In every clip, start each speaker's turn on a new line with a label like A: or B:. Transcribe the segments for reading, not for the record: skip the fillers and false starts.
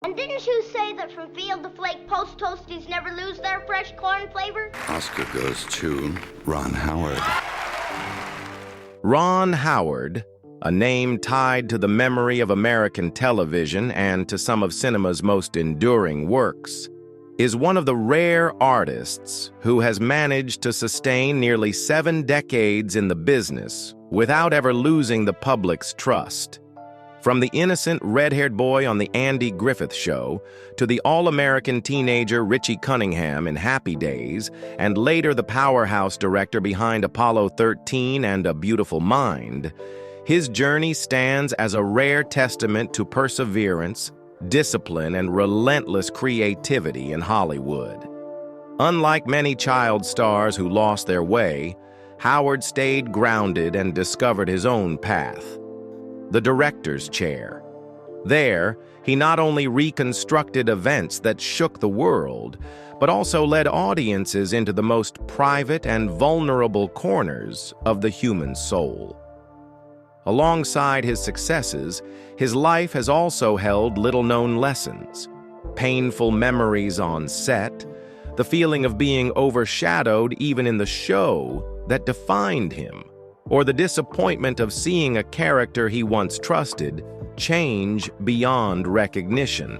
A: And didn't you say that from field to flake, post toasties never lose their fresh corn flavor?
B: Oscar goes to Ron Howard.
C: Ron Howard, a name tied to the memory of American television and to some of cinema's most enduring works, is one of the rare artists who has managed to sustain nearly 7 decades in the business without ever losing the public's trust. From the innocent red-haired boy on the Andy Griffith Show to the all-American teenager Richie Cunningham in Happy Days, and later the powerhouse director behind Apollo 13 and A Beautiful Mind, his journey stands as a rare testament to perseverance, discipline, and relentless creativity in Hollywood. Unlike many child stars who lost their way, Howard stayed grounded and discovered his own path. The director's chair. There, he not only reconstructed events that shook the world, but also led audiences into the most private and vulnerable corners of the human soul. Alongside his successes, his life has also held little-known lessons, painful memories on set, the feeling of being overshadowed even in the show that defined him, or the disappointment of seeing a character he once trusted change beyond recognition.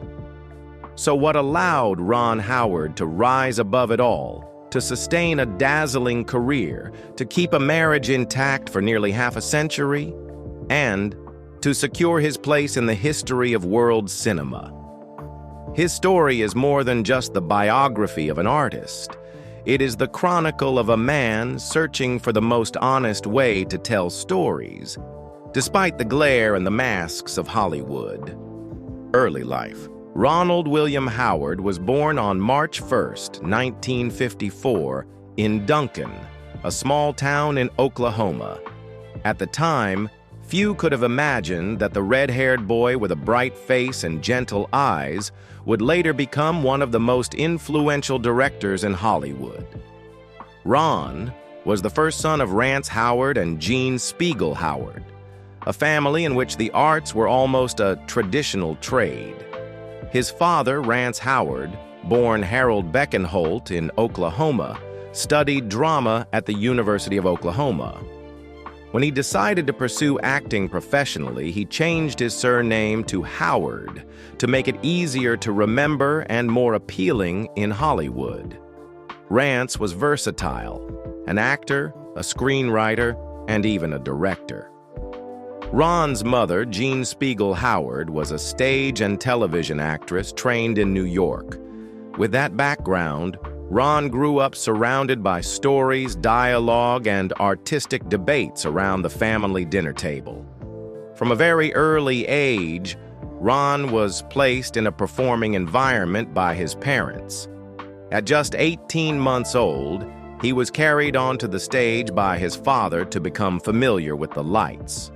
C: So what allowed Ron Howard to rise above it all, to sustain a dazzling career, to keep a marriage intact for nearly half a century, and to secure his place in the history of world cinema? His story is more than just the biography of an artist. It is the chronicle of a man searching for the most honest way to tell stories, despite the glare and the masks of Hollywood. Early life. Ronald William Howard was born on March 1st, 1954, in Duncan, a small town in Oklahoma. At the time, few could have imagined that the red-haired boy with a bright face and gentle eyes would later become one of the most influential directors in Hollywood. Ron was the first son of Rance Howard and Jean Spiegel Howard, a family in which the arts were almost a traditional trade. His father, Rance Howard, born Harold Beckenholt in Oklahoma, studied drama at the University of Oklahoma. When he decided to pursue acting professionally, he changed his surname to Howard to make it easier to remember and more appealing in Hollywood. Rance was versatile, an actor, a screenwriter, and even a director. Ron's mother, Jean Spiegel Howard, was a stage and television actress trained in New York. With that background, Ron grew up surrounded by stories, dialogue, and artistic debates around the family dinner table. From a very early age, Ron was placed in a performing environment by his parents. At just 18 months old, he was carried onto the stage by his father to become familiar with the lights.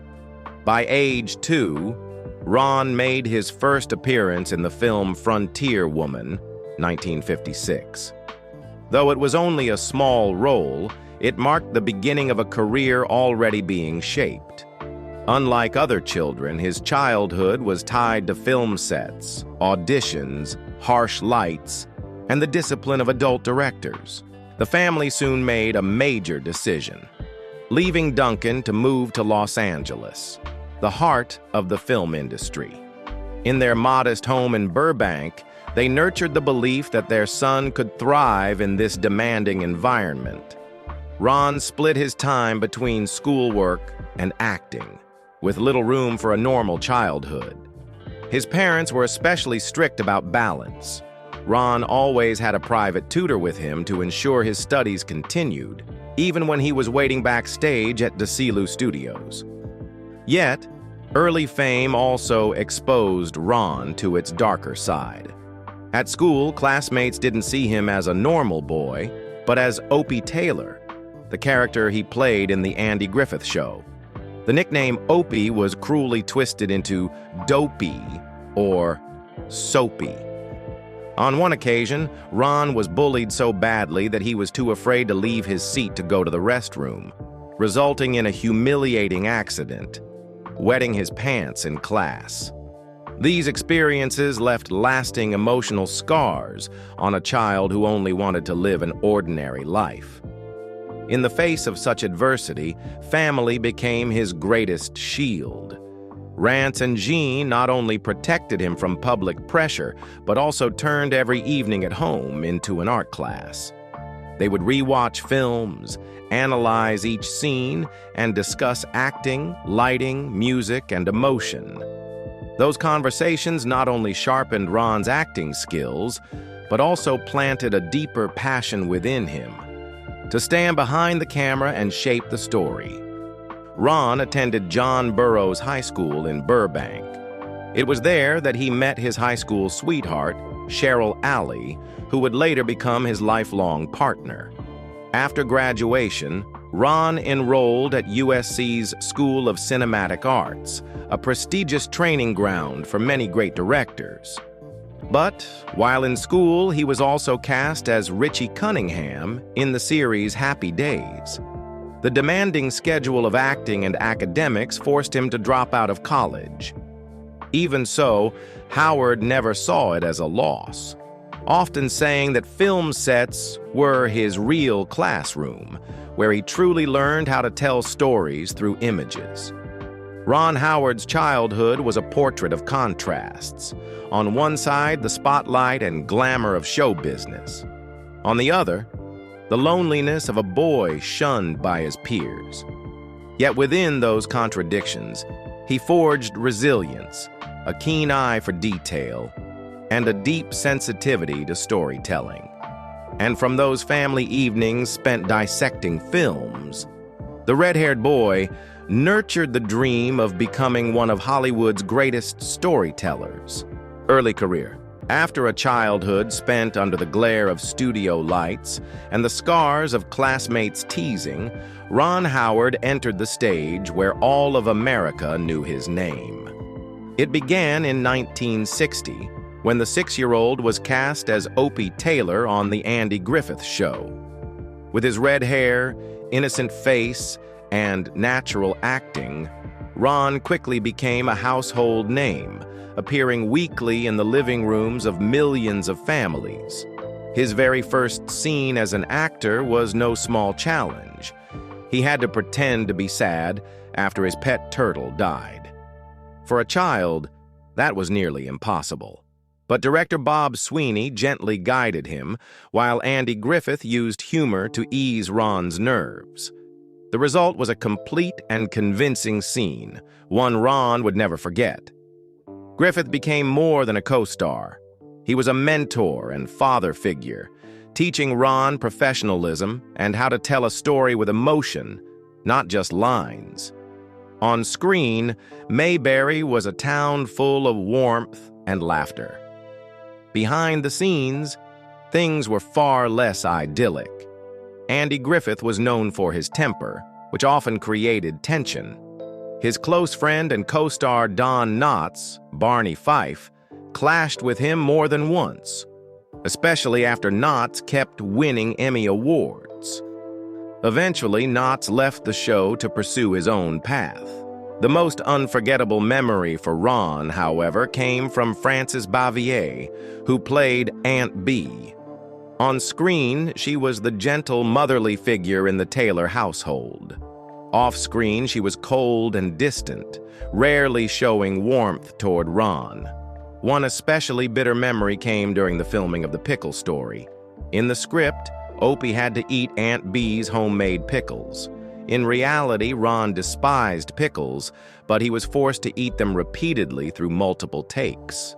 C: By age 2, Ron made his first appearance in the film Frontier Woman, 1956. Though it was only a small role, it marked the beginning of a career already being shaped. Unlike other children, his childhood was tied to film sets, auditions, harsh lights, and the discipline of adult directors. The family soon made a major decision, leaving Duncan to move to Los Angeles, the heart of the film industry. In their modest home in Burbank, they nurtured the belief that their son could thrive in this demanding environment. Ron split his time between schoolwork and acting, with little room for a normal childhood. His parents were especially strict about balance. Ron always had a private tutor with him to ensure his studies continued, even when he was waiting backstage at Desilu Studios. Yet, early fame also exposed Ron to its darker side. At school, classmates didn't see him as a normal boy, but as Opie Taylor, the character he played in the Andy Griffith Show. The nickname Opie was cruelly twisted into Dopey or Soapy. On one occasion, Ron was bullied so badly that he was too afraid to leave his seat to go to the restroom, resulting in a humiliating accident, wetting his pants in class. These experiences left lasting emotional scars on a child who only wanted to live an ordinary life. In the face of such adversity, family became his greatest shield. Rance and Jean not only protected him from public pressure, but also turned every evening at home into an art class. They would rewatch films, analyze each scene, and discuss acting, lighting, music, and emotion. Those conversations not only sharpened Ron's acting skills, but also planted a deeper passion within him to stand behind the camera and shape the story. Ron attended John Burroughs High School in Burbank. It was there that he met his high school sweetheart, Cheryl Alley, who would later become his lifelong partner. After graduation, Ron enrolled at USC's School of Cinematic Arts, a prestigious training ground for many great directors. But while in school, he was also cast as Richie Cunningham in the series Happy Days. The demanding schedule of acting and academics forced him to drop out of college. Even so, Howard never saw it as a loss, often saying that film sets were his real classroom, where he truly learned how to tell stories through images. Ron Howard's childhood was a portrait of contrasts. On one side, the spotlight and glamour of show business. On the other, the loneliness of a boy shunned by his peers. Yet within those contradictions, he forged resilience, a keen eye for detail, and a deep sensitivity to storytelling. And from those family evenings spent dissecting films, the red-haired boy nurtured the dream of becoming one of Hollywood's greatest storytellers. Early career. After a childhood spent under the glare of studio lights and the scars of classmates' teasing, Ron Howard entered the stage where all of America knew his name. It began in 1960, when the 6-year-old was cast as Opie Taylor on The Andy Griffith Show. With his red hair, innocent face, and natural acting, Ron quickly became a household name, appearing weekly in the living rooms of millions of families. His very first scene as an actor was no small challenge. He had to pretend to be sad after his pet turtle died. For a child, that was nearly impossible. But director Bob Sweeney gently guided him, while Andy Griffith used humor to ease Ron's nerves. The result was a complete and convincing scene, one Ron would never forget. Griffith became more than a co-star. He was a mentor and father figure, teaching Ron professionalism and how to tell a story with emotion, not just lines. On screen, Mayberry was a town full of warmth and laughter. Behind the scenes, things were far less idyllic. Andy Griffith was known for his temper, which often created tension. His close friend and co-star Don Knotts, Barney Fife, clashed with him more than once, especially after Knotts kept winning Emmy Awards. Eventually, Knotts left the show to pursue his own path. The most unforgettable memory for Ron, however, came from Frances Bavier, who played Aunt Bee. On screen, she was the gentle, motherly figure in the Taylor household. Off-screen, she was cold and distant, rarely showing warmth toward Ron. One especially bitter memory came during the filming of The Pickle Story. In the script, Opie had to eat Aunt Bee's homemade pickles. In reality, Ron despised pickles, but he was forced to eat them repeatedly through multiple takes.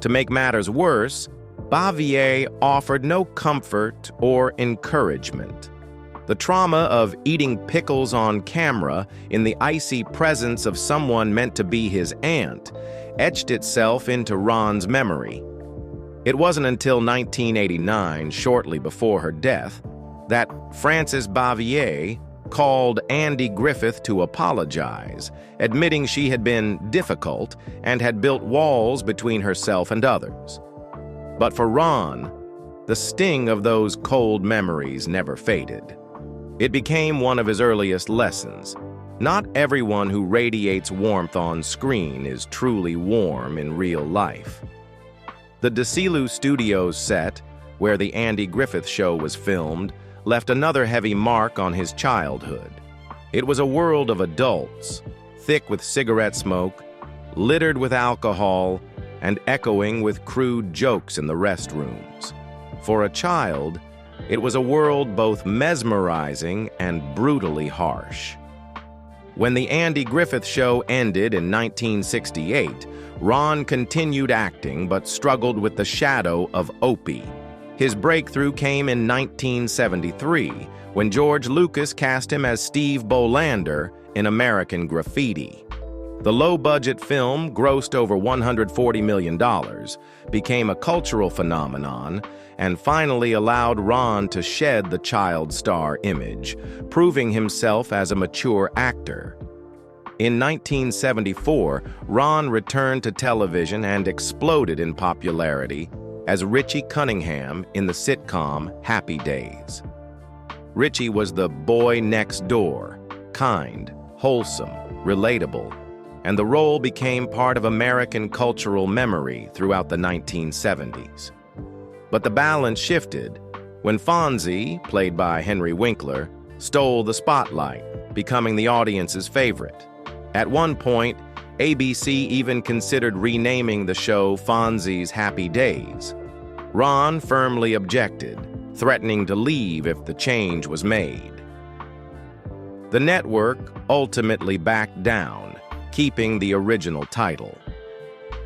C: To make matters worse, Bavier offered no comfort or encouragement. The trauma of eating pickles on camera in the icy presence of someone meant to be his aunt etched itself into Ron's memory. It wasn't until 1989, shortly before her death, that Frances Bavier called Andy Griffith to apologize, admitting she had been difficult and had built walls between herself and others. But for Ron, the sting of those cold memories never faded. It became one of his earliest lessons. Not everyone who radiates warmth on screen is truly warm in real life. The Desilu Studios set, where the Andy Griffith Show was filmed, left another heavy mark on his childhood. It was a world of adults, thick with cigarette smoke, littered with alcohol, and echoing with crude jokes in the restrooms. For a child, it was a world both mesmerizing and brutally harsh. When the Andy Griffith Show ended in 1968, Ron continued acting but struggled with the shadow of Opie. His breakthrough came in 1973, when George Lucas cast him as Steve Bolander in American Graffiti. The low-budget film grossed over $140 million, became a cultural phenomenon, and finally allowed Ron to shed the child star image, proving himself as a mature actor. In 1974, Ron returned to television and exploded in popularity as Richie Cunningham in the sitcom Happy Days. Richie was the boy next door, kind, wholesome, relatable, and the role became part of American cultural memory throughout the 1970s. But the balance shifted when Fonzie, played by Henry Winkler, stole the spotlight, becoming the audience's favorite. At one point, ABC even considered renaming the show Fonzie's Happy Days. Ron firmly objected, threatening to leave if the change was made. The network ultimately backed down, keeping the original title.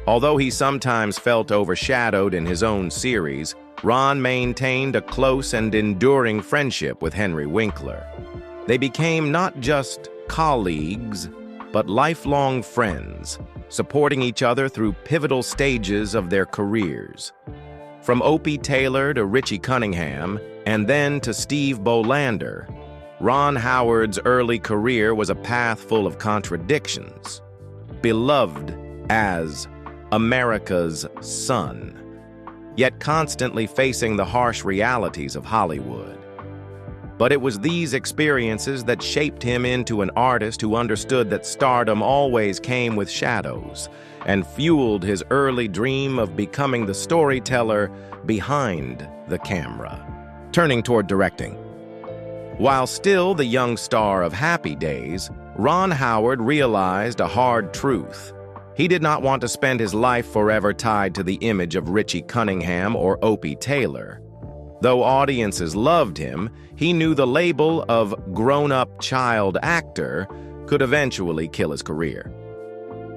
C: Although he sometimes felt overshadowed in his own series, Ron maintained a close and enduring friendship with Henry Winkler. They became not just colleagues, but lifelong friends, supporting each other through pivotal stages of their careers. From Opie Taylor to Richie Cunningham, and then to Steve Bolander, Ron Howard's early career was a path full of contradictions. Beloved as America's son, yet constantly facing the harsh realities of Hollywood. But it was these experiences that shaped him into an artist who understood that stardom always came with shadows, and fueled his early dream of becoming the storyteller behind the camera. Turning toward directing. While still the young star of Happy Days, Ron Howard realized a hard truth. He did not want to spend his life forever tied to the image of Richie Cunningham or Opie Taylor. Though audiences loved him, he knew the label of grown-up child actor could eventually kill his career.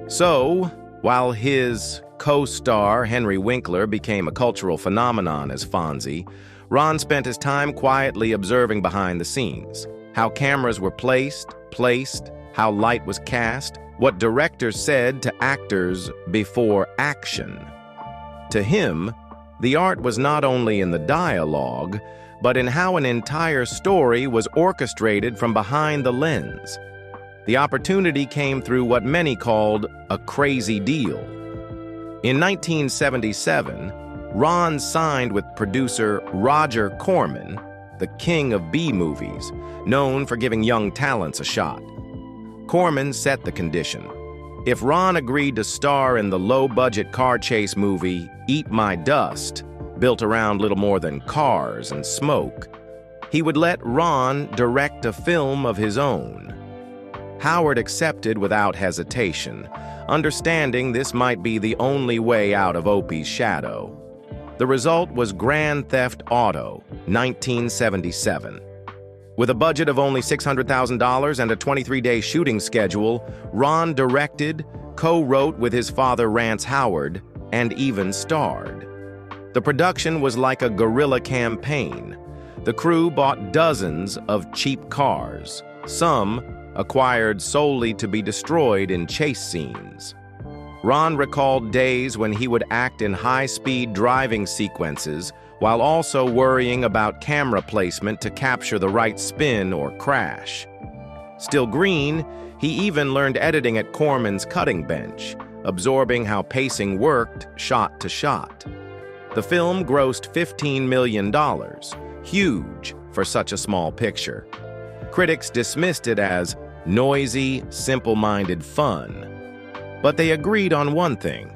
C: So, while his co-star Henry Winkler became a cultural phenomenon as Fonzie, Ron spent his time quietly observing behind the scenes, how cameras were placed, how light was cast, what directors said to actors before action. To him, the art was not only in the dialogue, but in how an entire story was orchestrated from behind the lens. The opportunity came through what many called a crazy deal. In 1977, Ron signed with producer Roger Corman, the king of B-movies, known for giving young talents a shot. Corman set the condition. If Ron agreed to star in the low-budget car chase movie Eat My Dust, built around little more than cars and smoke, he would let Ron direct a film of his own. Howard accepted without hesitation, understanding this might be the only way out of Opie's shadow. The result was Grand Theft Auto, 1977. With a budget of only $600,000 and a 23-day shooting schedule, Ron directed, co-wrote with his father Rance Howard, and even starred. The production was like a guerrilla campaign. The crew bought dozens of cheap cars, some acquired solely to be destroyed in chase scenes. Ron recalled days when he would act in high-speed driving sequences while also worrying about camera placement to capture the right spin or crash. Still green, he even learned editing at Corman's cutting bench, absorbing how pacing worked shot to shot. The film grossed $15 million, huge for such a small picture. Critics dismissed it as noisy, simple-minded fun. But they agreed on one thing.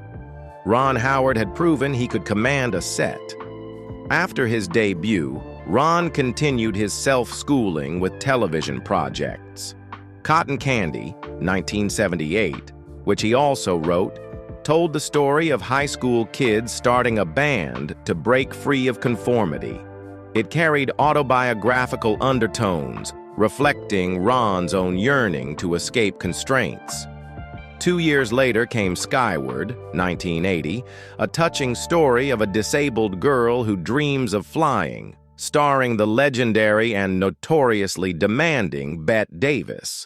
C: Ron Howard had proven he could command a set. After his debut, Ron continued his self-schooling with television projects. Cotton Candy, 1978, which he also wrote, told the story of high school kids starting a band to break free of conformity. It carried autobiographical undertones, reflecting Ron's own yearning to escape constraints. 2 years later came Skyward, 1980, a touching story of a disabled girl who dreams of flying, starring the legendary and notoriously demanding Bette Davis.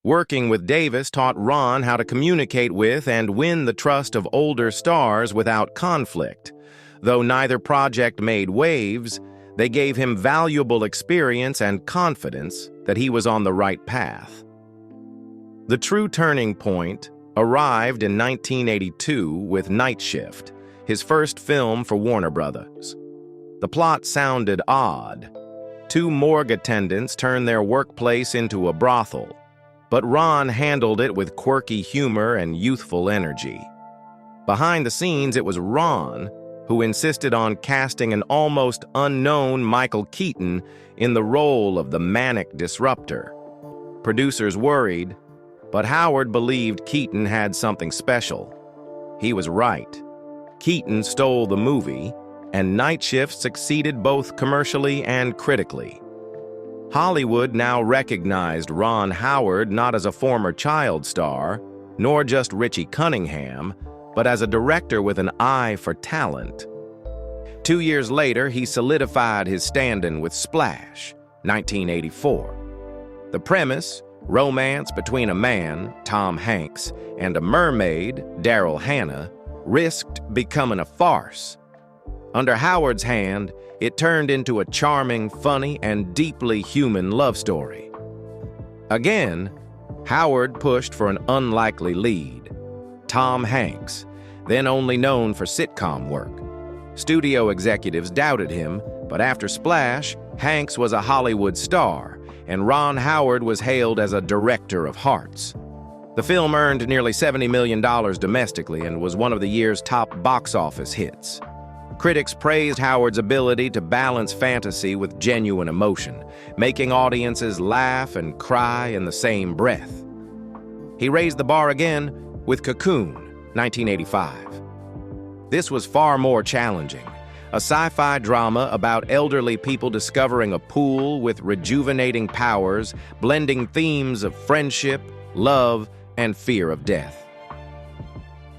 C: Working with Davis taught Ron how to communicate with and win the trust of older stars without conflict. Though neither project made waves, they gave him valuable experience and confidence that he was on the right path. The true turning point arrived in 1982 with Night Shift, his first film for Warner Brothers. The plot sounded odd. 2 morgue attendants turned their workplace into a brothel, but Ron handled it with quirky humor and youthful energy. Behind the scenes, it was Ron who insisted on casting an almost unknown Michael Keaton in the role of the manic disruptor. Producers worried, but Howard believed Keaton had something special. He was right. Keaton stole the movie, and Night Shift succeeded both commercially and critically. Hollywood now recognized Ron Howard not as a former child star, nor just Richie Cunningham, but as a director with an eye for talent. 2 years later, he solidified his stand-in with Splash, 1984. The premise, romance between a man, Tom Hanks, and a mermaid, Daryl Hannah, risked becoming a farce. Under Howard's hand, it turned into a charming, funny, and deeply human love story. Again, Howard pushed for an unlikely lead, Tom Hanks, then only known for sitcom work. Studio executives doubted him, but after Splash, Hanks was a Hollywood star, and Ron Howard was hailed as a director of hearts. The film earned nearly $70 million domestically and was one of the year's top box office hits. Critics praised Howard's ability to balance fantasy with genuine emotion, making audiences laugh and cry in the same breath. He raised the bar again with Cocoon, 1985. This was far more challenging, a sci-fi drama about elderly people discovering a pool with rejuvenating powers, blending themes of friendship, love, and fear of death.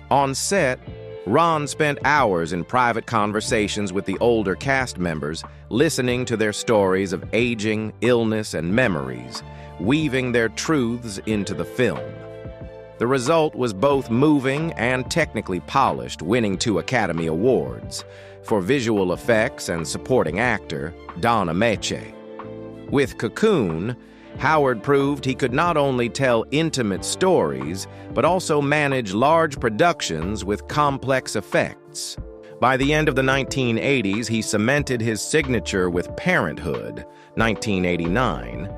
C: On set, Ron spent hours in private conversations with the older cast members, listening to their stories of aging, illness, and memories, weaving their truths into the film. The result was both moving and technically polished, winning 2 Academy Awards for visual effects and supporting actor, Don Ameche. With Cocoon, Howard proved he could not only tell intimate stories, but also manage large productions with complex effects. By the end of the 1980s, he cemented his signature with Parenthood, 1989.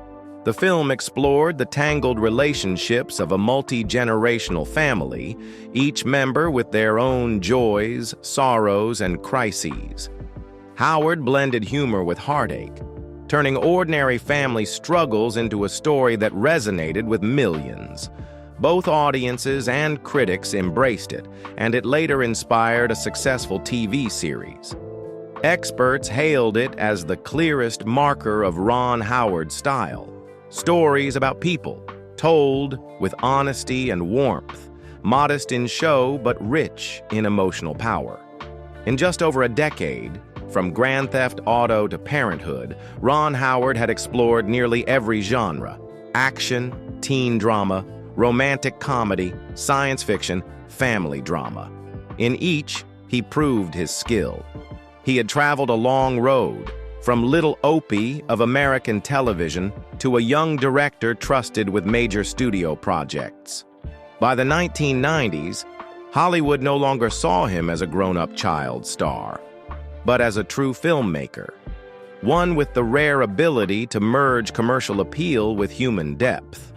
C: The film explored the tangled relationships of a multi-generational family, each member with their own joys, sorrows, and crises. Howard blended humor with heartache, turning ordinary family struggles into a story that resonated with millions. Both audiences and critics embraced it, and it later inspired a successful TV series. Experts hailed it as the clearest marker of Ron Howard's style. Stories about people, told with honesty and warmth, modest in show but rich in emotional power. In just over a decade, from Grand Theft Auto to Parenthood, Ron Howard had explored nearly every genre: action, teen drama, romantic comedy, science fiction, family drama. In each, he proved his skill. He had traveled a long road, from Little Opie of American television to a young director trusted with major studio projects. By the 1990s, Hollywood no longer saw him as a grown-up child star, but as a true filmmaker, one with the rare ability to merge commercial appeal with human depth.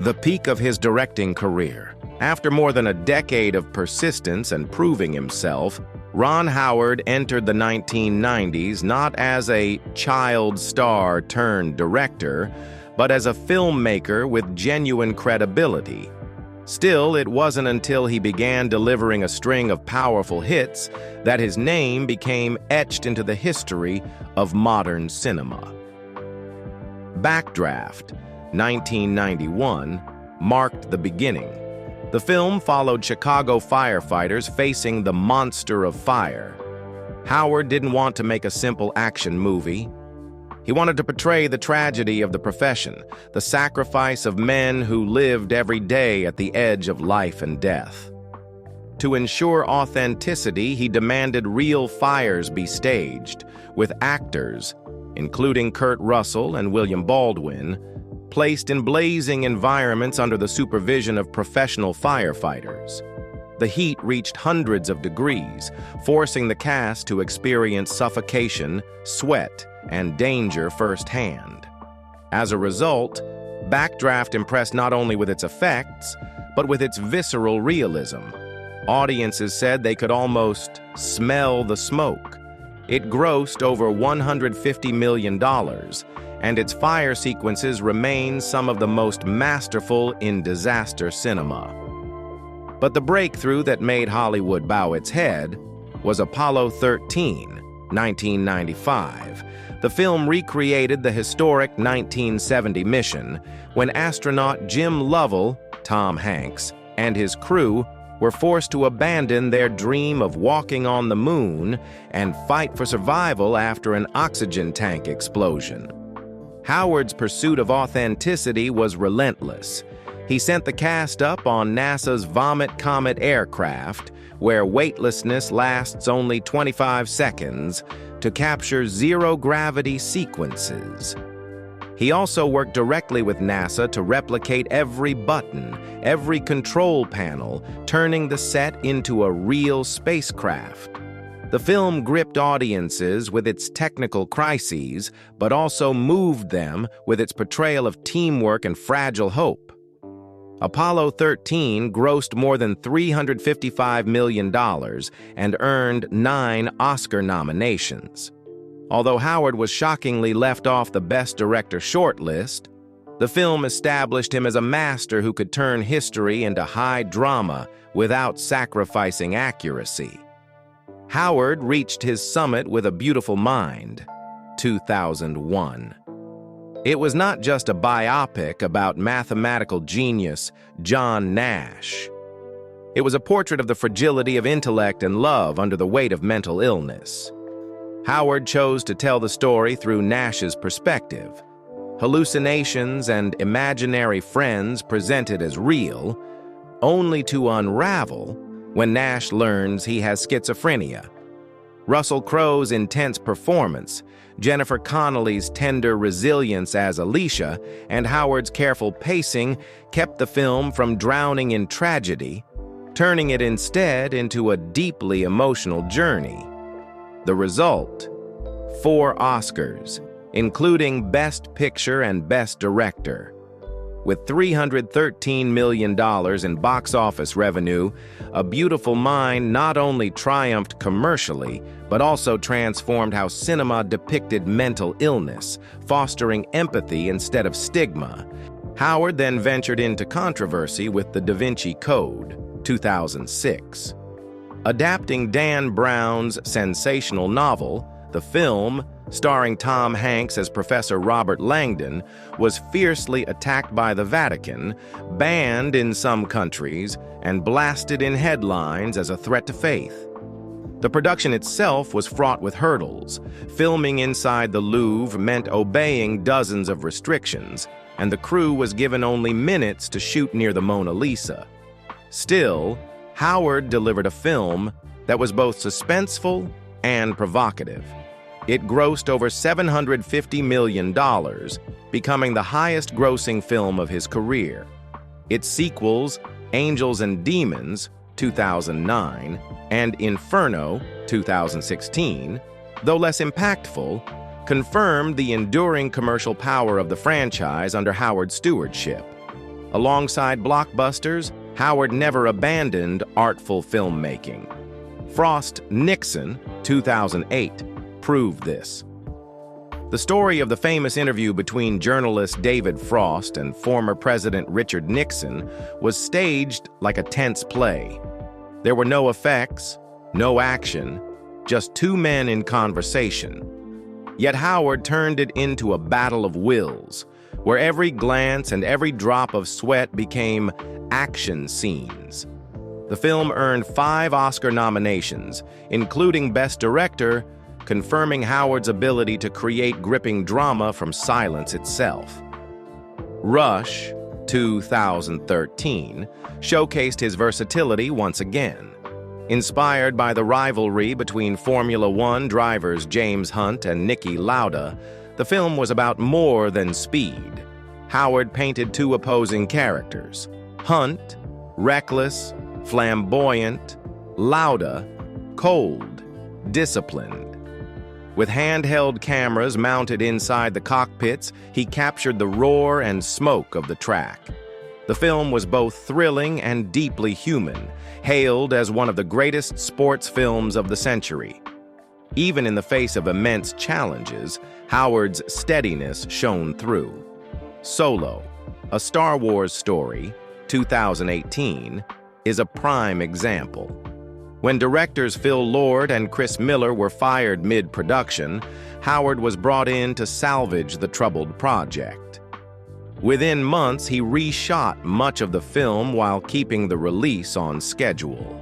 C: The peak of his directing career. After more than a decade of persistence and proving himself, Ron Howard entered the 1990s not as a child star turned director, but as a filmmaker with genuine credibility. Still, it wasn't until he began delivering a string of powerful hits that his name became etched into the history of modern cinema. Backdraft, 1991, marked the beginning. The film followed Chicago firefighters facing the monster of fire. Howard didn't want to make a simple action movie. He wanted to portray the tragedy of the profession, the sacrifice of men who lived every day at the edge of life and death. To ensure authenticity, he demanded real fires be staged, with actors, including Kurt Russell and William Baldwin, placed in blazing environments under the supervision of professional firefighters. The heat reached hundreds of degrees, forcing the cast to experience suffocation, sweat, and danger firsthand. As a result, Backdraft impressed not only with its effects, but with its visceral realism. Audiences said they could almost smell the smoke. It grossed over $150 million, and its fire sequences remain some of the most masterful in disaster cinema. But the breakthrough that made Hollywood bow its head was Apollo 13, 1995. The film recreated the historic 1970 mission when astronaut Jim Lovell, Tom Hanks, and his crew were forced to abandon their dream of walking on the moon and fight for survival after an oxygen tank explosion. Howard's pursuit of authenticity was relentless. He sent the cast up on NASA's Vomit Comet aircraft, where weightlessness lasts only 25 seconds, to capture zero-gravity sequences. He also worked directly with NASA to replicate every button, every control panel, turning the set into a real spacecraft. The film gripped audiences with its technical crises, but also moved them with its portrayal of teamwork and fragile hope. Apollo 13 grossed more than $355 million and earned 9 Oscar nominations. Although Howard was shockingly left off the Best Director shortlist, the film established him as a master who could turn history into high drama without sacrificing accuracy. Howard reached his summit with A Beautiful Mind, 2001. It was not just a biopic about mathematical genius John Nash. It was a portrait of the fragility of intellect and love under the weight of mental illness. Howard chose to tell the story through Nash's perspective. Hallucinations and imaginary friends presented as real, only to unravel when Nash learns he has schizophrenia. Russell Crowe's intense performance, Jennifer Connelly's tender resilience as Alicia, and Howard's careful pacing kept the film from drowning in tragedy, turning it instead into a deeply emotional journey. The result: 4 Oscars, including Best Picture and Best Director. With $313 million in box office revenue, A Beautiful Mind not only triumphed commercially, but also transformed how cinema depicted mental illness, fostering empathy instead of stigma. Howard then ventured into controversy with The Da Vinci Code, 2006. Adapting Dan Brown's sensational novel, the film, starring Tom Hanks as Professor Robert Langdon, was fiercely attacked by the Vatican, banned in some countries, and blasted in headlines as a threat to faith. The production itself was fraught with hurdles. Filming inside the Louvre meant obeying dozens of restrictions, and the crew was given only minutes to shoot near the Mona Lisa. Still, Howard delivered a film that was both suspenseful and provocative. It grossed over $750 million, becoming the highest-grossing film of his career. Its sequels, Angels and Demons, 2009, and Inferno, 2016, though less impactful, confirmed the enduring commercial power of the franchise under Howard's stewardship. Alongside blockbusters, Howard never abandoned artful filmmaking. Frost-Nixon, 2008, proved this. The story of the famous interview between journalist David Frost and former President Richard Nixon was staged like a tense play. There were no effects, no action, just two men in conversation. Yet Howard turned it into a battle of wills, where every glance and every drop of sweat became action scenes. The film earned 5 Oscar nominations, including Best Director, confirming Howard's ability to create gripping drama from silence itself. Rush, 2013, showcased his versatility once again. Inspired by the rivalry between Formula One drivers James Hunt and Niki Lauda, the film was about more than speed. Howard painted 2 opposing characters: Hunt, reckless, flamboyant; Lauda, cold, disciplined. With handheld cameras mounted inside the cockpits, he captured the roar and smoke of the track. The film was both thrilling and deeply human, hailed as one of the greatest sports films of the century. Even in the face of immense challenges, Howard's steadiness shone through. Solo, a Star Wars story, 2018, is a prime example. When directors Phil Lord and Chris Miller were fired mid-production, Howard was brought in to salvage the troubled project. Within months, he reshot much of the film while keeping the release on schedule.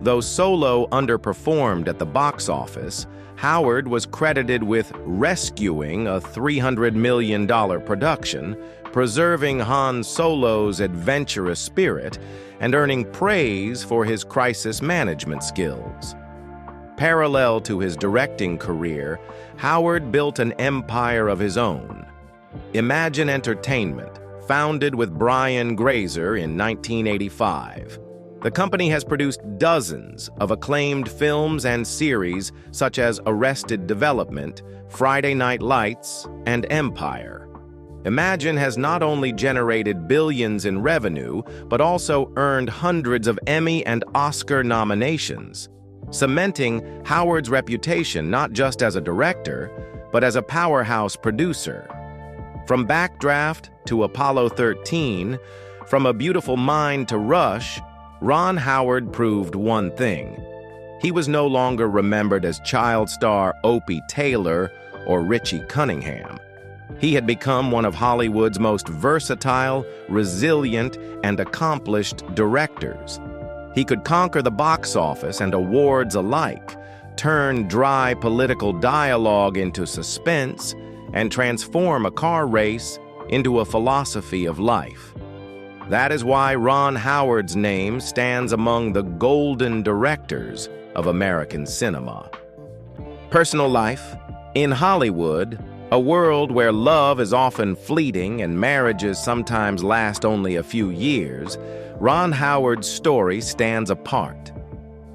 C: Though Solo underperformed at the box office, Howard was credited with rescuing a $300 million production, preserving Han Solo's adventurous spirit, and earning praise for his crisis management skills. Parallel to his directing career, Howard built an empire of his own. Imagine Entertainment, founded with Brian Grazer in 1985. The company has produced dozens of acclaimed films and series such as Arrested Development, Friday Night Lights, and Empire. Imagine has not only generated billions in revenue, but also earned hundreds of Emmy and Oscar nominations, cementing Howard's reputation not just as a director, but as a powerhouse producer. From Backdraft to Apollo 13, from A Beautiful Mind to Rush, Ron Howard proved one thing. He was no longer remembered as child star Opie Taylor or Richie Cunningham. He had become one of Hollywood's most versatile, resilient, and accomplished directors. He could conquer the box office and awards alike, turn dry political dialogue into suspense, and transform a car race into a philosophy of life. That is why Ron Howard's name stands among the golden directors of American cinema. Personal life. In Hollywood, a world where love is often fleeting and marriages sometimes last only a few years, Ron Howard's story stands apart.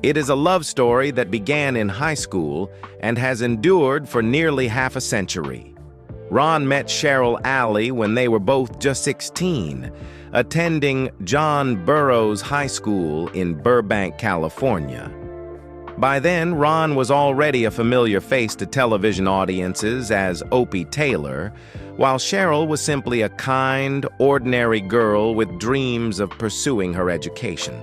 C: It is a love story that began in high school and has endured for nearly half a century. Ron met Cheryl Alley when they were both just 16, attending John Burroughs High School in Burbank, California. By then, Ron was already a familiar face to television audiences as Opie Taylor, while Cheryl was simply a kind, ordinary girl with dreams of pursuing her education.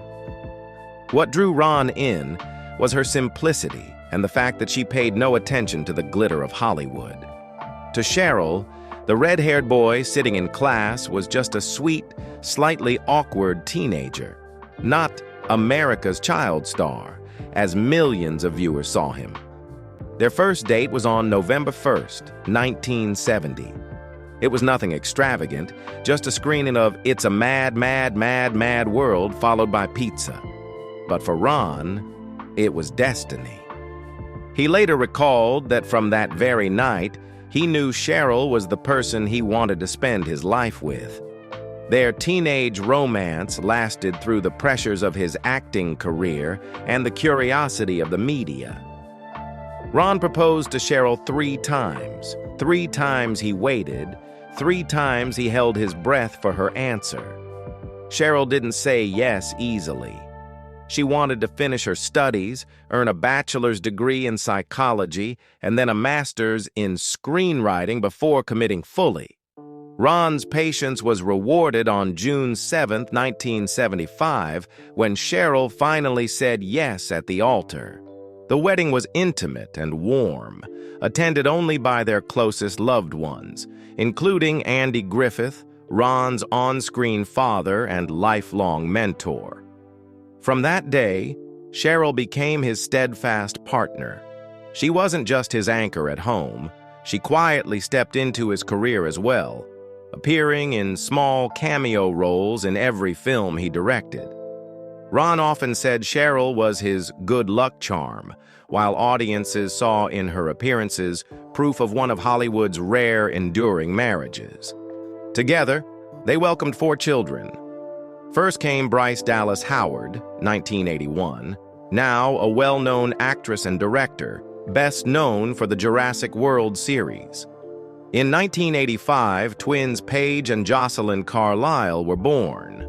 C: What drew Ron in was her simplicity and the fact that she paid no attention to the glitter of Hollywood. To Cheryl, the red-haired boy sitting in class was just a sweet, slightly awkward teenager, not America's child star, as millions of viewers saw him. Their first date was on November 1st, 1970. It was nothing extravagant, just a screening of It's a Mad, Mad, Mad, Mad World followed by pizza. But for Ron, it was destiny. He later recalled that from that very night, he knew Cheryl was the person he wanted to spend his life with. Their teenage romance lasted through the pressures of his acting career and the curiosity of the media. Ron proposed to Cheryl 3 times. 3 times he waited. 3 times he held his breath for her answer. Cheryl didn't say yes easily. She wanted to finish her studies, earn a bachelor's degree in psychology, and then a master's in screenwriting before committing fully. Ron's patience was rewarded on June 7, 1975, when Cheryl finally said yes at the altar. The wedding was intimate and warm, attended only by their closest loved ones, including Andy Griffith, Ron's on-screen father and lifelong mentor. From that day, Cheryl became his steadfast partner. She wasn't just his anchor at home. She quietly stepped into his career as well, appearing in small cameo roles in every film he directed. Ron often said Cheryl was his good luck charm, while audiences saw in her appearances proof of one of Hollywood's rare, enduring marriages. Together, they welcomed 4 children. First came Bryce Dallas Howard, 1981, now a well-known actress and director, best known for the Jurassic World series. In 1985, twins Paige and Jocelyn Carlisle were born.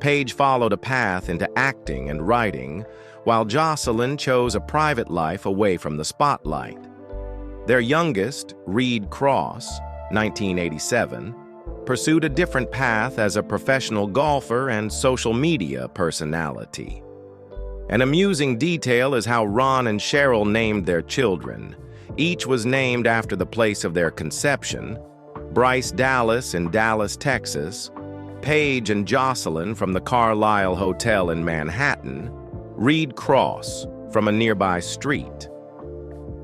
C: Paige followed a path into acting and writing, while Jocelyn chose a private life away from the spotlight. Their youngest, Reed Cross, 1987, pursued a different path as a professional golfer and social media personality. An amusing detail is how Ron and Cheryl named their children. Each was named after the place of their conception: Bryce Dallas in Dallas, Texas, Paige and Jocelyn from the Carlisle Hotel in Manhattan, Reed Cross from a nearby street.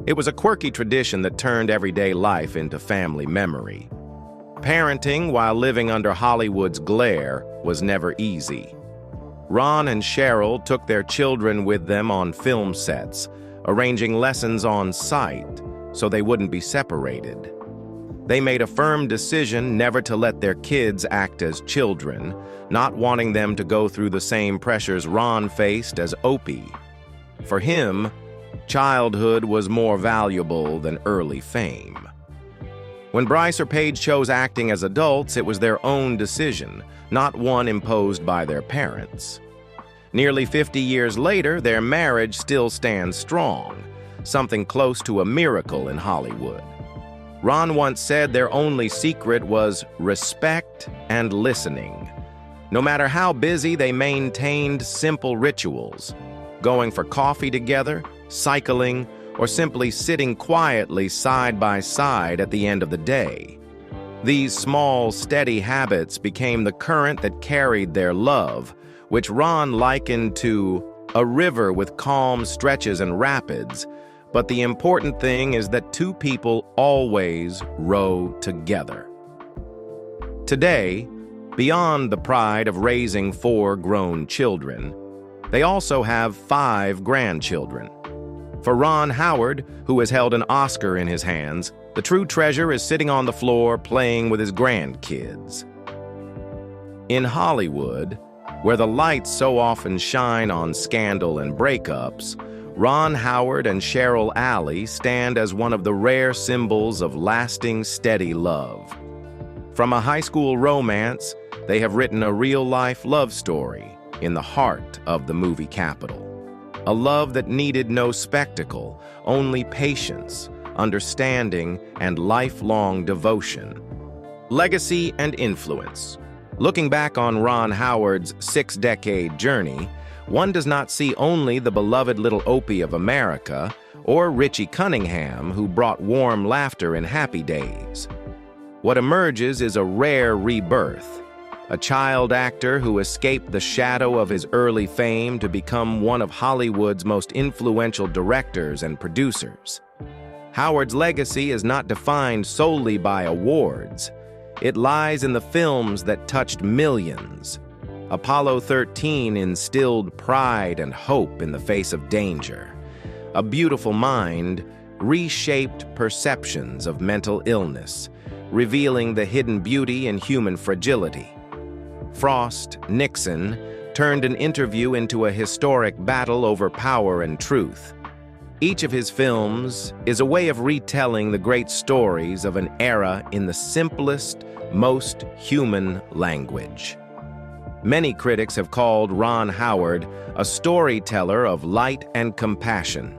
C: It was a quirky tradition that turned everyday life into family memory. Parenting while living under Hollywood's glare was never easy. Ron and Cheryl took their children with them on film sets, arranging lessons on site so they wouldn't be separated. They made a firm decision never to let their kids act as children, not wanting them to go through the same pressures Ron faced as Opie. For him, childhood was more valuable than early fame. When Bryce or Paige chose acting as adults, it was their own decision, not one imposed by their parents. Nearly 50 years later, their marriage still stands strong, something close to a miracle in Hollywood. Ron once said their only secret was respect and listening. No matter how busy, they maintained simple rituals, going for coffee together, cycling, or simply sitting quietly side by side at the end of the day. These small, steady habits became the current that carried their love, which Ron likened to a river with calm stretches and rapids. But the important thing is that 2 people always row together. Today, beyond the pride of raising 4 grown children, they also have 5 grandchildren. For Ron Howard, who has held an Oscar in his hands, the true treasure is sitting on the floor playing with his grandkids. In Hollywood, where the lights so often shine on scandal and breakups, Ron Howard and Cheryl Alley stand as one of the rare symbols of lasting, steady love. From a high school romance, they have written a real-life love story in the heart of the movie capital. A love that needed no spectacle, only patience, understanding, and lifelong devotion. Legacy and influence. Looking back on Ron Howard's 6-decade journey, one does not see only the beloved little Opie of America or Richie Cunningham, who brought warm laughter in Happy Days. What emerges is a rare rebirth, a child actor who escaped the shadow of his early fame to become one of Hollywood's most influential directors and producers. Howard's legacy is not defined solely by awards. It lies in the films that touched millions. Apollo 13 instilled pride and hope in the face of danger. A Beautiful Mind reshaped perceptions of mental illness, revealing the hidden beauty in human fragility. Frost Nixon turned an interview into a historic battle over power and truth. Each of his films is a way of retelling the great stories of an era in the simplest, most human language. Many critics have called Ron Howard a storyteller of light and compassion.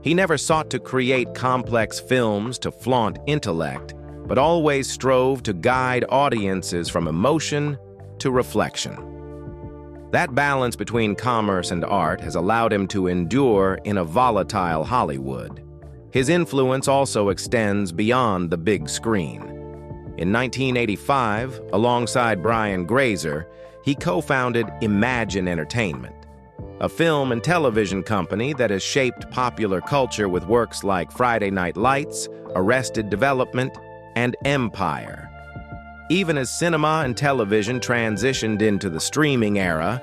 C: He never sought to create complex films to flaunt intellect, but always strove to guide audiences from emotion to reflection. That balance between commerce and art has allowed him to endure in a volatile Hollywood. His influence also extends beyond the big screen. In 1985, alongside Brian Grazer, he co-founded Imagine Entertainment, a film and television company that has shaped popular culture with works like Friday Night Lights, Arrested Development, and Empire. Even as cinema and television transitioned into the streaming era,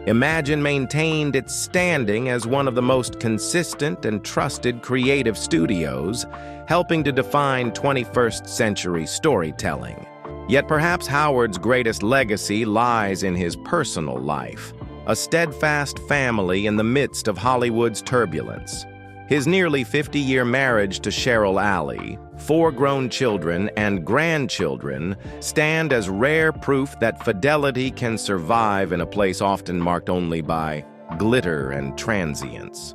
C: Imagine maintained its standing as one of the most consistent and trusted creative studios, helping to define 21st century storytelling. Yet perhaps Howard's greatest legacy lies in his personal life, a steadfast family in the midst of Hollywood's turbulence. His nearly 50-year marriage to Cheryl Alley, 4 grown children and grandchildren stand as rare proof that fidelity can survive in a place often marked only by glitter and transience.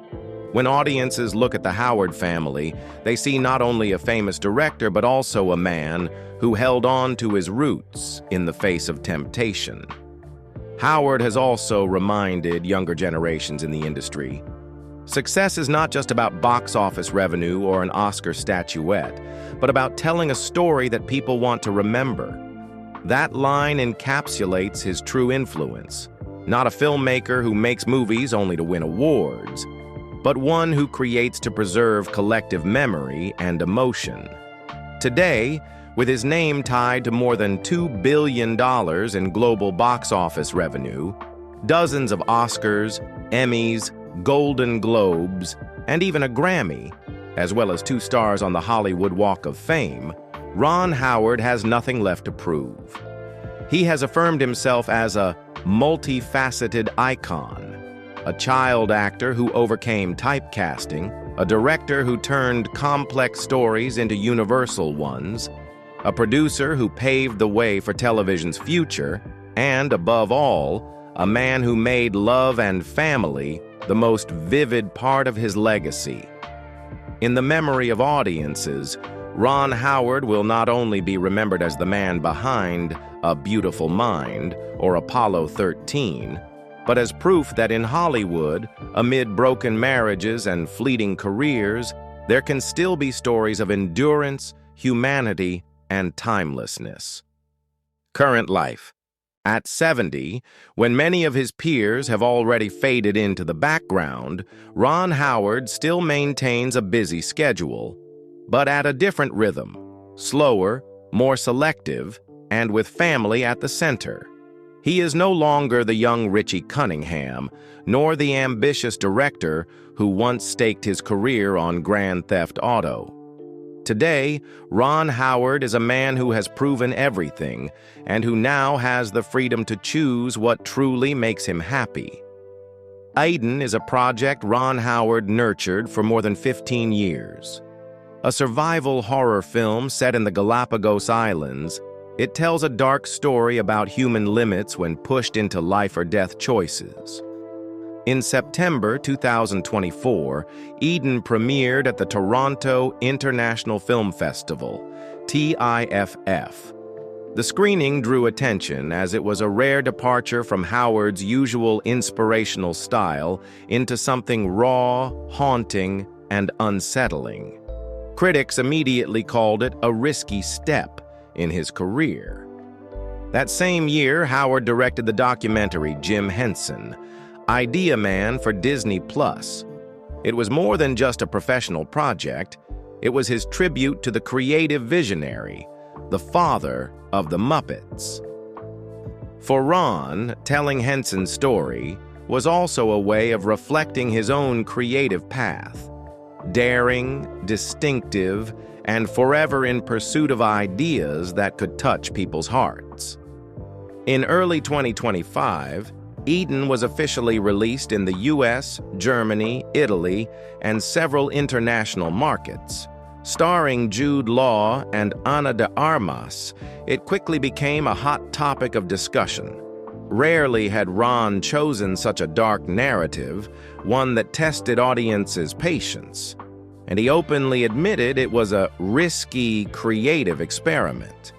C: When audiences look at the Howard family, they see not only a famous director but also a man who held on to his roots in the face of temptation. Howard has also reminded younger generations in the industry, success is not just about box office revenue or an Oscar statuette, but about telling a story that people want to remember. That line encapsulates his true influence, not a filmmaker who makes movies only to win awards, but one who creates to preserve collective memory and emotion. Today, with his name tied to more than $2 billion in global box office revenue, dozens of Oscars, Emmys, Golden Globes, and even a Grammy, as well as 2 stars on the Hollywood Walk of Fame, Ron Howard has nothing left to prove. He has affirmed himself as a multifaceted icon, a child actor who overcame typecasting, a director who turned complex stories into universal ones, a producer who paved the way for television's future, and, above all, a man who made love and family the most vivid part of his legacy. In the memory of audiences, Ron Howard will not only be remembered as the man behind A Beautiful Mind or Apollo 13, but as proof that in Hollywood, amid broken marriages and fleeting careers, there can still be stories of endurance, humanity, and timelessness. Current life. At 70, when many of his peers have already faded into the background, Ron Howard still maintains a busy schedule, but at a different rhythm, slower, more selective, and with family at the center. He is no longer the young Richie Cunningham, nor the ambitious director who once staked his career on Grand Theft Auto. Today, Ron Howard is a man who has proven everything and who now has the freedom to choose what truly makes him happy. Aiden is a project Ron Howard nurtured for more than 15 years. A survival horror film set in the Galapagos Islands, it tells a dark story about human limits when pushed into life-or-death choices. In September 2024, Eden premiered at the Toronto International Film Festival, TIFF. The screening drew attention as it was a rare departure from Howard's usual inspirational style into something raw, haunting, and unsettling. Critics immediately called it a risky step in his career. That same year, Howard directed the documentary Jim Henson, Idea Man for Disney+. It was more than just a professional project. It was his tribute to the creative visionary, the father of the Muppets. For Ron, telling Henson's story was also a way of reflecting his own creative path. Daring, distinctive, and forever in pursuit of ideas that could touch people's hearts. In early 2025, Eden was officially released in the US, Germany, Italy, and several international markets. Starring Jude Law and Ana de Armas, it quickly became a hot topic of discussion. Rarely had Ron chosen such a dark narrative, one that tested audiences' patience, and he openly admitted it was a risky, creative experiment.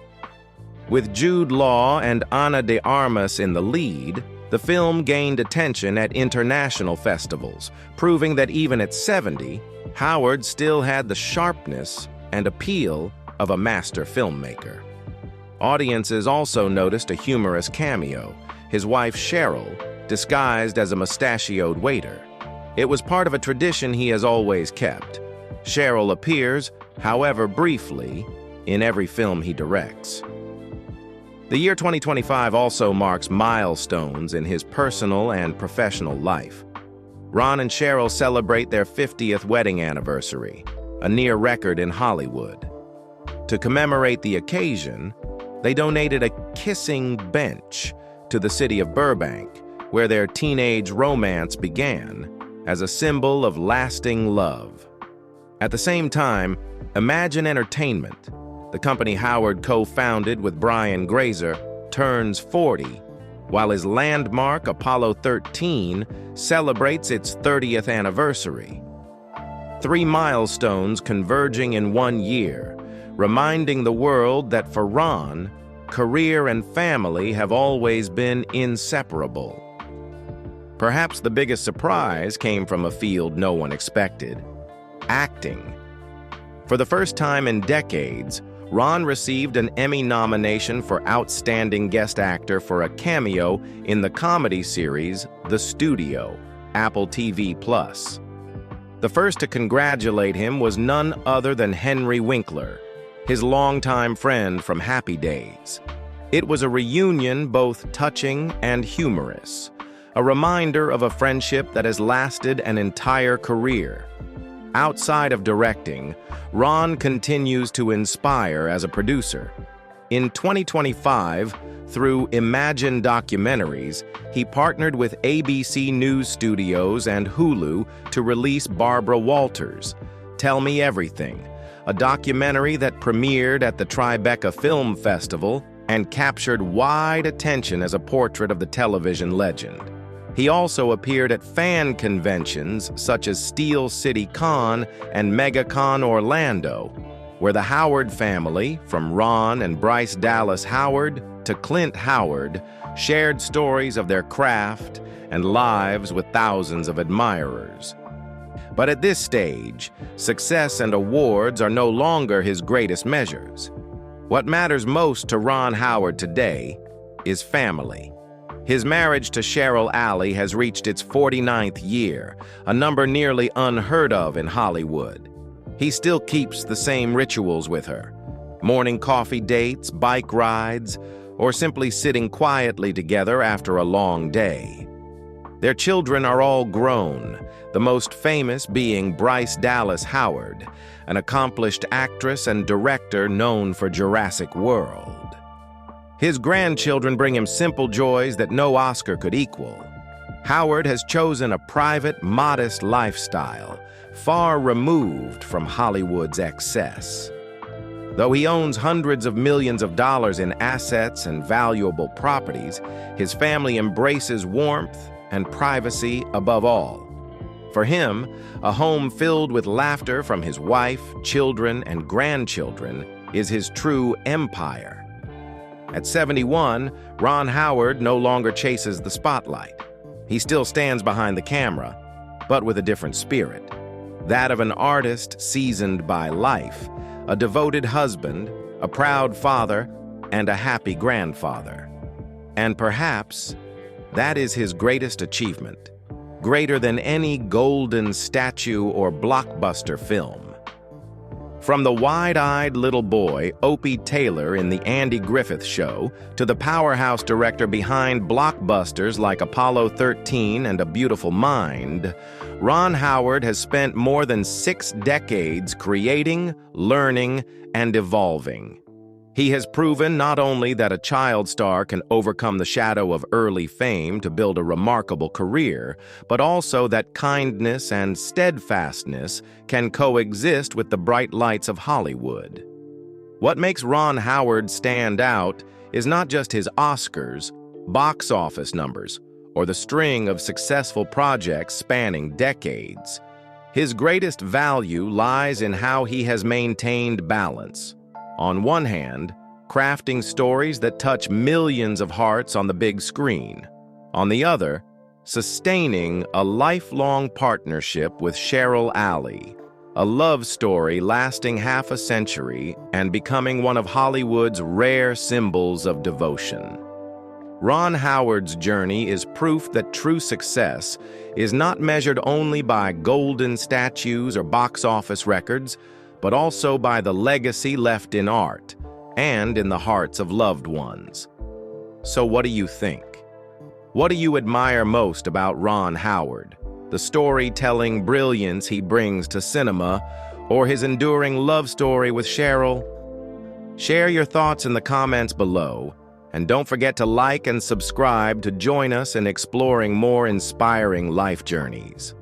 C: With Jude Law and Ana de Armas in the lead, the film gained attention at international festivals, proving that even at 70, Howard still had the sharpness and appeal of a master filmmaker. Audiences also noticed a humorous cameo, his wife Cheryl, disguised as a mustachioed waiter. It was part of a tradition he has always kept. Cheryl appears, however briefly, in every film he directs. The year 2025 also marks milestones in his personal and professional life. Ron and Cheryl celebrate their 50th wedding anniversary, a near record in Hollywood. To commemorate the occasion, they donated a kissing bench to the city of Burbank, where their teenage romance began, as a symbol of lasting love. At the same time, Imagine Entertainment, the company Howard co-founded with Brian Grazer, turns 40, while his landmark Apollo 13 celebrates its 30th anniversary. 3 milestones converging in 1 year, reminding the world that for Ron, career and family have always been inseparable. Perhaps the biggest surprise came from a field no one expected: acting. For the first time in decades, Ron received an Emmy nomination for Outstanding Guest Actor for a cameo in the comedy series The Studio, Apple TV+. The first to congratulate him was none other than Henry Winkler, his longtime friend from Happy Days. It was a reunion both touching and humorous, a reminder of a friendship that has lasted an entire career. Outside of directing, Ron continues to inspire as a producer. In 2025, through Imagine Documentaries, he partnered with ABC News Studios and Hulu to release Barbara Walters' Tell Me Everything, a documentary that premiered at the Tribeca Film Festival and captured wide attention as a portrait of the television legend. He also appeared at fan conventions such as Steel City Con and MegaCon Orlando, where the Howard family, from Ron and Bryce Dallas Howard to Clint Howard, shared stories of their craft and lives with thousands of admirers. But at this stage, success and awards are no longer his greatest measures. What matters most to Ron Howard today is family. His marriage to Cheryl Alley has reached its 49th year, a number nearly unheard of in Hollywood. He still keeps the same rituals with her: morning coffee dates, bike rides, or simply sitting quietly together after a long day. Their children are all grown, the most famous being Bryce Dallas Howard, an accomplished actress and director known for Jurassic World. His grandchildren bring him simple joys that no Oscar could equal. Howard has chosen a private, modest lifestyle, far removed from Hollywood's excess. Though he owns hundreds of millions of dollars in assets and valuable properties, his family embraces warmth and privacy above all. For him, a home filled with laughter from his wife, children, and grandchildren is his true empire. At 71, Ron Howard no longer chases the spotlight. He still stands behind the camera, but with a different spirit. That of an artist seasoned by life, a devoted husband, a proud father, and a happy grandfather. And perhaps that is his greatest achievement, greater than any golden statue or blockbuster film. From the wide-eyed little boy, Opie Taylor in The Andy Griffith Show, to the powerhouse director behind blockbusters like Apollo 13 and A Beautiful Mind, Ron Howard has spent more than 6 decades creating, learning, and evolving. He has proven not only that a child star can overcome the shadow of early fame to build a remarkable career, but also that kindness and steadfastness can coexist with the bright lights of Hollywood. What makes Ron Howard stand out is not just his Oscars, box office numbers, or the string of successful projects spanning decades. His greatest value lies in how he has maintained balance. On one hand, crafting stories that touch millions of hearts on the big screen. On the other, sustaining a lifelong partnership with Cheryl Alley, a love story lasting half a century and becoming one of Hollywood's rare symbols of devotion. Ron Howard's journey is proof that true success is not measured only by golden statues or box office records, but also by the legacy left in art and in the hearts of loved ones. So what do you think? What do you admire most about Ron Howard? The storytelling brilliance he brings to cinema, or his enduring love story with Cheryl? Share your thoughts in the comments below, and don't forget to like and subscribe to join us in exploring more inspiring life journeys.